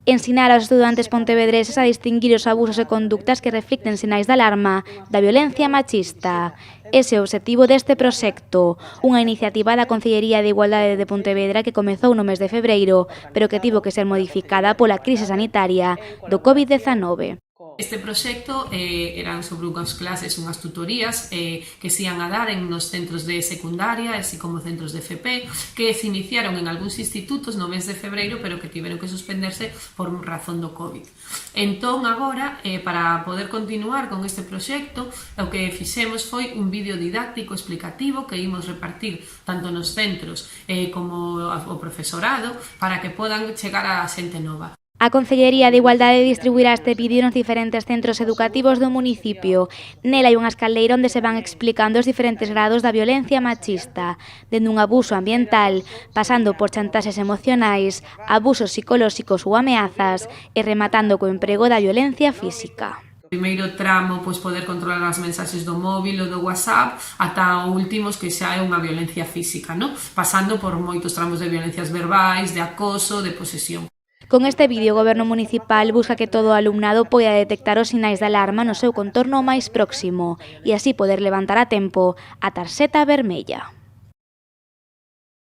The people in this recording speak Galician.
Ensinar aos estudantes pontevedreses a distinguir os abusos e conductas que reflicten sinais de alarma da violencia machista. Ese é o obxectivo deste proxecto, unha iniciativa da Concellería de Igualdade de Pontevedra que comezou no mes de febreiro, pero que tivo que ser modificada pola crise sanitaria do COVID-19. Este proxecto eran sobre unhas clases, unhas tutorías que se ian a dar nos centros de secundaria, así como centros de FP, que se iniciaron en algúns institutos no mes de febreiro, pero que tiveron que suspenderse por razón do COVID. Entón, agora, para poder continuar con este proxecto, o que fixemos foi un vídeo didáctico explicativo que imos repartir tanto nos centros como ao profesorado para que podan chegar a xente nova. A Concellería de Igualdade distribuirá este vídeo nos diferentes centros educativos do municipio. Nela hai unha escaleira onde se van explicando os diferentes grados da violencia machista, dende un abuso ambiental, pasando por chantaxes emocionais, abusos psicolóxicos ou ameazas e rematando co emprego da violencia física. Primeiro tramo, poder controlar as mensaxes do móvil ou do WhatsApp, ata o último que xa é unha violencia física, pasando por moitos tramos de violencias verbais, de acoso, de posesión. Con este vídeo, o Goberno municipal busca que todo o alumnado poida detectar os sinais de alarma no seu contorno máis próximo e así poder levantar a tempo a tarxeta vermella.